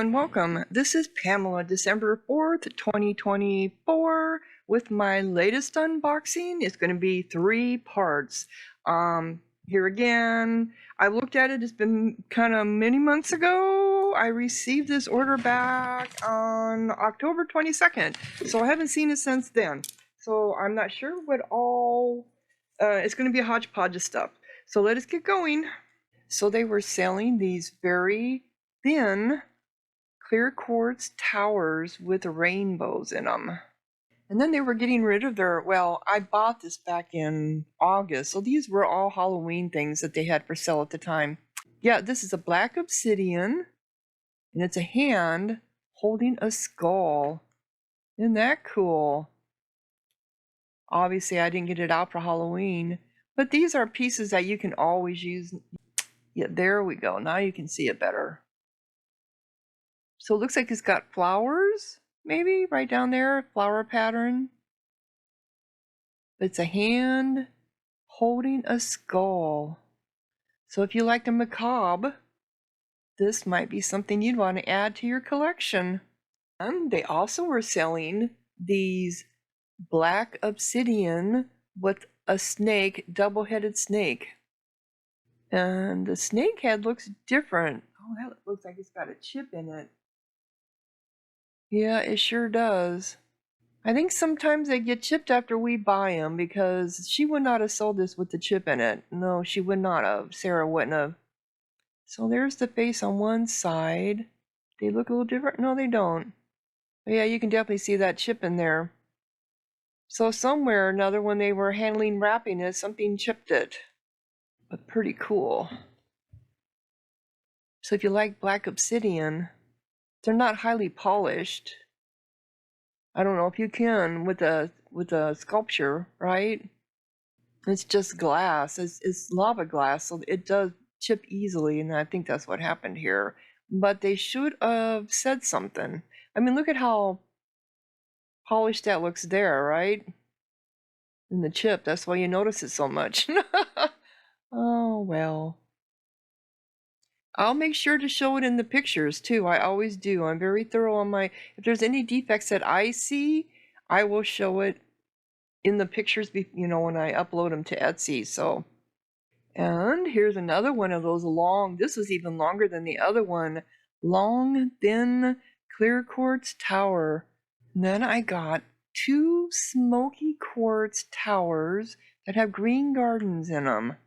and welcome. This is Pamela, December 4th, 2024, with my latest unboxing. It's going to be 3 parts. Here again, I looked at it. It's been kind of many months ago. I received this order back on October 22nd, so I haven't seen it since then. So I'm not sure what all, it's going to be a hodgepodge of stuff. So let us get going. So they were selling these very thin clear quartz towers with rainbows in them. And then they were getting rid of their, well, I bought this back in August, so these were all Halloween things that they had for sale at the time. Yeah, this is a black obsidian, and it's a hand holding a skull. Isn't that cool? Obviously, I didn't get it out for Halloween, but these are pieces that you can always use. Yeah, there we go. Now you can see it better. So it looks like it's got flowers, maybe, right down there, flower pattern. It's a hand holding a skull. So if you like the macabre, this might be something you'd want to add to your collection. And they also were selling these black obsidian with a snake, double-headed snake. And the snake head looks different. Oh, that looks like it's got a chip in it. Yeah, it sure does. I think sometimes they get chipped after we buy them, because she would not have sold this with the chip in it. No, she would not have. Sarah wouldn't have. So there's the face on one side. They look a little different. No, they don't. But yeah, you can definitely see that chip in there. So somewhere or another, when they were handling wrapping it, something chipped it. But pretty cool. So if you like black obsidian, they're not highly polished. I don't know if you can with a sculpture, right? It's just glass. It's lava glass, so it does chip easily, and I think that's what happened here. But they should have said something. I mean, look at how polished that looks there, right? In the chip, that's why you notice it so much. Oh, well. I'll make sure to show it in the pictures too. I always do. I'm very thorough on my, if there's any defects that I see, I will show it in the pictures, you know, when I upload them to Etsy. So, and here's another one of those long, this was even longer than the other one, long, thin, clear quartz tower. And then I got 2 smoky quartz towers that have green gardens in them.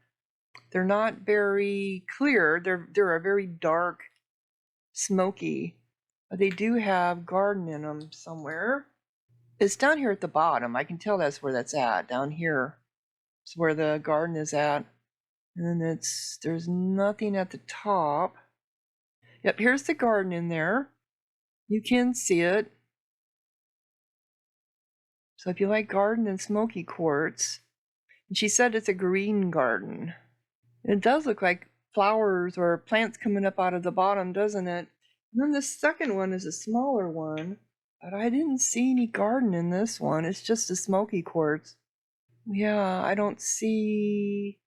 They're not very clear. They're a very dark, smoky, but they do have garden in them somewhere. It's down here at the bottom. I can tell that's where that's at. Down here is where the garden is at. And then there's nothing at the top. Yep, here's the garden in there. You can see it. So if you like garden and smoky quartz, and she said it's a green garden. It does look like flowers or plants coming up out of the bottom, doesn't it? And then the second one is a smaller one, but I didn't see any garden in this one. It's just a smoky quartz. Yeah, I don't see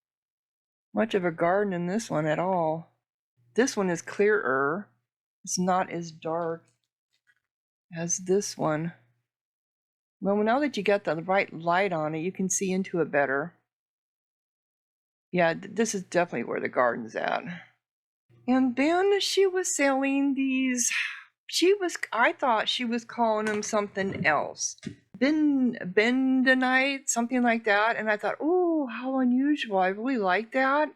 much of a garden in this one at all. This one is clearer. It's not as dark as this one. Well, now that you got the right light on it, you can see into it better. Yeah, this is definitely where the garden's at. And then she was selling these, I thought she was calling them something else. Bentonite, something like that. And I thought, oh, how unusual. I really like that.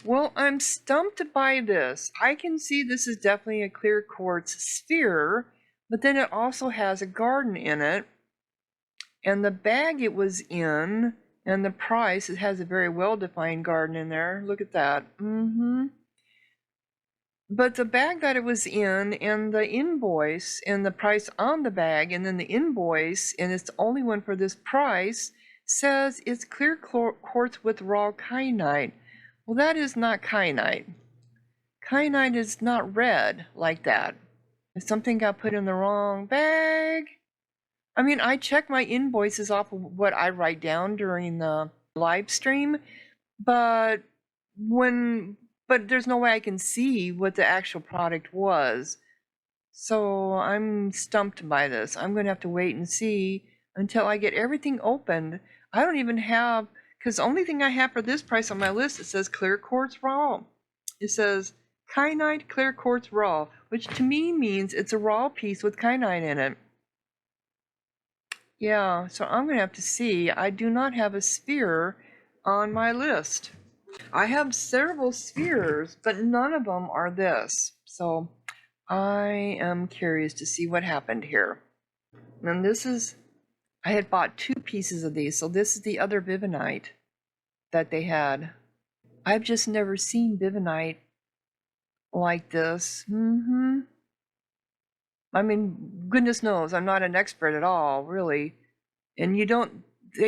Well, I'm stumped by this. I can see this is definitely a clear quartz sphere, but then it also has a garden in it. And the bag it was in, and the price, it has a very well-defined garden in there. Look at that. But the bag that it was in, and the invoice, and the price on the bag, and then the invoice, and it's the only one for this price, says it's clear quartz with raw kyanite. Well, that is not kyanite. Kyanite is not red like that. If something got put in the wrong bag. I mean, I check my invoices off of what I write down during the live stream, but there's no way I can see what the actual product was. So I'm stumped by this. I'm going to have to wait and see until I get everything opened. I don't even have, because the only thing I have for this price on my list, it says clear quartz raw. It says kyanite clear quartz raw, which to me means it's a raw piece with kyanite in it. Yeah, so I'm going to have to see. I do not have a sphere on my list. I have several spheres, but none of them are this. So I am curious to see what happened here. And this is, I had bought 2 pieces of these, so this is the other Vivinite that they had. I've just never seen Vivinite like this. I mean, goodness knows, I'm not an expert at all, really. And they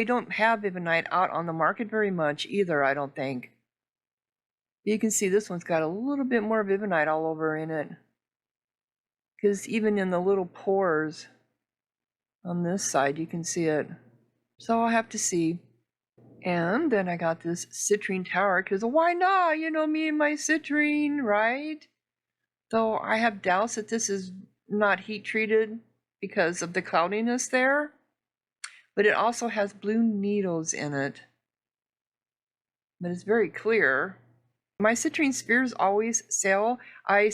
don't have Vivinite out on the market very much either, I don't think. You can see this one's got a little bit more Vivinite all over in it. Because even in the little pores on this side, you can see it. So I'll have to see. And then I got this citrine tower, because why not? You know me and my citrine, right? Though I have doubts that this is not heat treated because of the cloudiness there. But it also has blue needles in it. But it's very clear. My citrine spheres always sell. I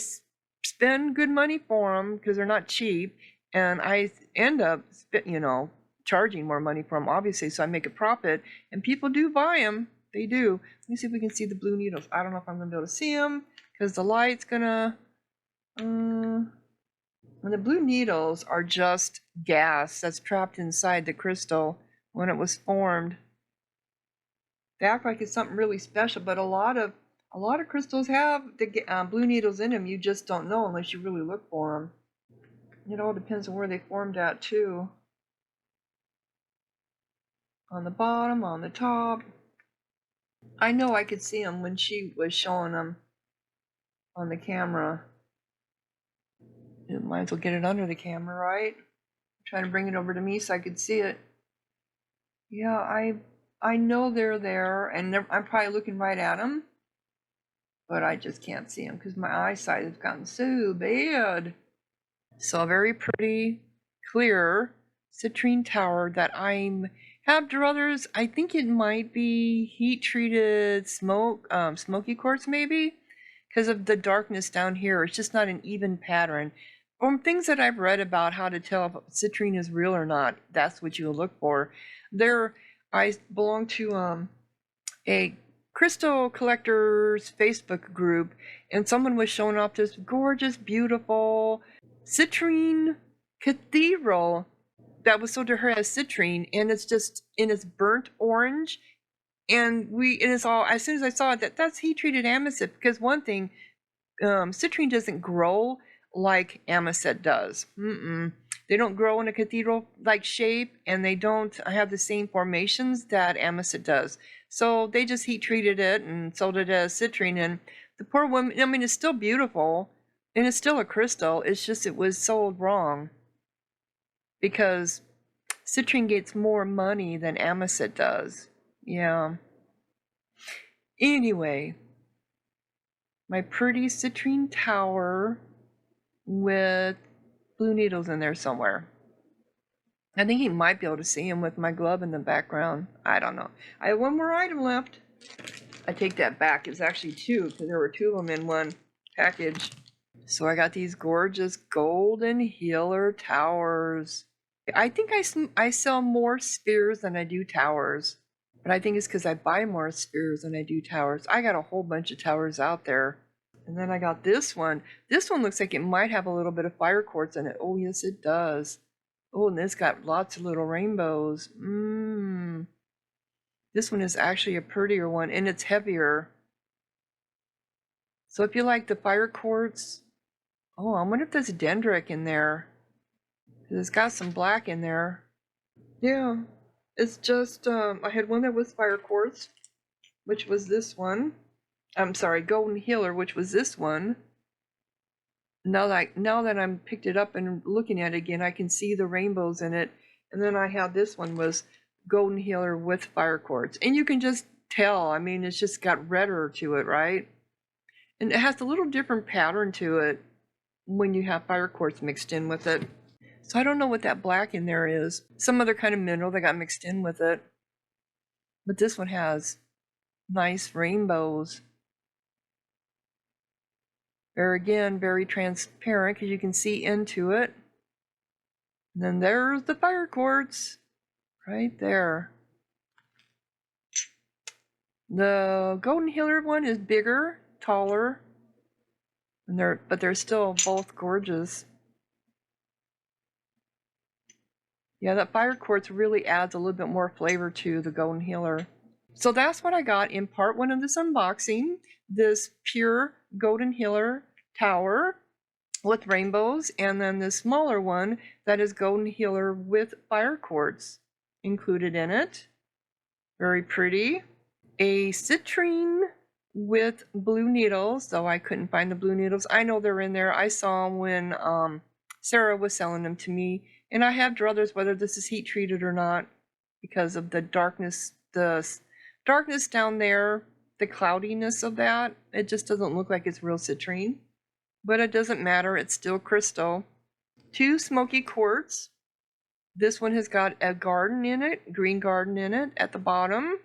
spend good money for them because they're not cheap, and I end up, charging more money for them, obviously, so I make a profit, and people do buy them. They do. Let me see if we can see the blue needles. I don't know if I'm going to be able to see them because the light's going to... and the blue needles are just gas that's trapped inside the crystal when it was formed. They act like it's something really special, but a lot of crystals have the blue needles in them. You just don't know unless you really look for them. It all depends on where they formed at too. On the bottom, on the top. I know I could see them when she was showing them on the camera. You might as well get it under the camera, right? Trying to bring it over to me so I could see it. Yeah, I know they're there, and I'm probably looking right at them, but I just can't see them because my eyesight has gotten so bad. So a very pretty, clear citrine tower that I have druthers. I think it might be heat treated smoky quartz maybe, because of the darkness down here. It's just not an even pattern. From things that I've read about how to tell if citrine is real or not, that's what you look for. I belong to a crystal collectors Facebook group, and someone was showing off this gorgeous, beautiful citrine cathedral that was sold to her as citrine, and it's burnt orange, and it's all, as soon as I saw it, that's heat treated amethyst, because one thing, citrine doesn't grow like amethyst does. They don't grow in a cathedral like shape, and they don't have the same formations that amethyst does. So they just heat treated it and sold it as citrine, and the poor woman, I mean, it's still beautiful and it's still a crystal. It's just it was sold wrong because citrine gets more money than amethyst does. Yeah. Anyway, my pretty citrine tower with blue needles in there somewhere. I think you might be able to see him with my glove in the background. I don't know. I have one more item left. I take that back. It's actually 2 because there were 2 of them in one package. So I got these gorgeous golden healer towers. I think I sell more spheres than I do towers. But I think it's because I buy more spheres than I do towers. I got a whole bunch of towers out there. And then I got this one. This one looks like it might have a little bit of fire quartz in it. Oh, yes, it does. Oh, and it's got lots of little rainbows. This one is actually a prettier one, and it's heavier. So if you like the fire quartz... Oh, I wonder if there's a dendritic in there. It's got some black in there. Yeah, it's just... I had one that was fire quartz, which was this one. I'm sorry, golden healer, which was this one. Now that I'm picked it up and looking at it again, I can see the rainbows in it. And then I had this one was golden healer with fire quartz, and you can just tell. I mean, it's just got redder to it, right? And it has a little different pattern to it. when you have fire quartz mixed in with it. So I don't know what that black in there is. Some other kind of mineral that got mixed in with it. But this one has nice rainbows. There again, very transparent because you can see into it. And then there's the fire quartz right there. The Golden Healer one is bigger, taller, and they're still both gorgeous. Yeah, that fire quartz really adds a little bit more flavor to the Golden Healer. So that's what I got in part 1 of this unboxing. This pure Golden Healer tower with rainbows, and then this smaller one that is Golden Healer with fire quartz included in it. Very pretty. A citrine with blue needles, though I couldn't find the blue needles. I know they're in there. I saw them when Sarah was selling them to me. And I have druthers whether this is heat treated or not because of the darkness down there, the cloudiness of that. It just doesn't look like it's real citrine. But it doesn't matter, it's still crystal. 2 smoky quartz. This one has got a garden in it, green garden in it at the bottom.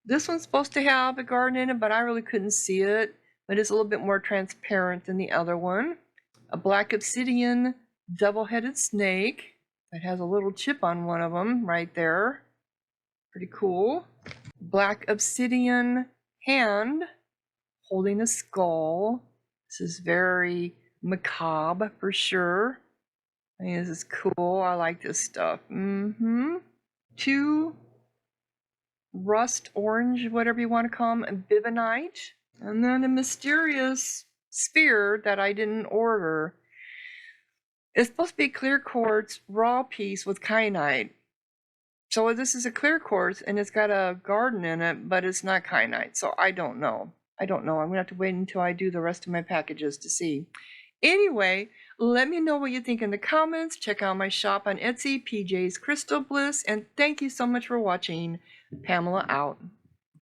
This one's supposed to have a garden in it, but I really couldn't see it. But it's a little bit more transparent than the other one. A black obsidian double-headed snake that has a little chip on one of them right there. Pretty cool. Black obsidian hand holding a skull. This is very macabre for sure. I mean, this is cool. I like this stuff. 2 rust orange, whatever you want to call them, bivonite. And then a mysterious sphere that I didn't order. It's supposed to be clear quartz raw piece with kyanite. So this is a clear quartz and it's got a garden in it, but it's not kyanite. So I don't know. I'm going to have to wait until I do the rest of my packages to see. Anyway, let me know what you think in the comments. Check out my shop on Etsy, PJ's Crystal Bliss. And thank you so much for watching. Pamela out.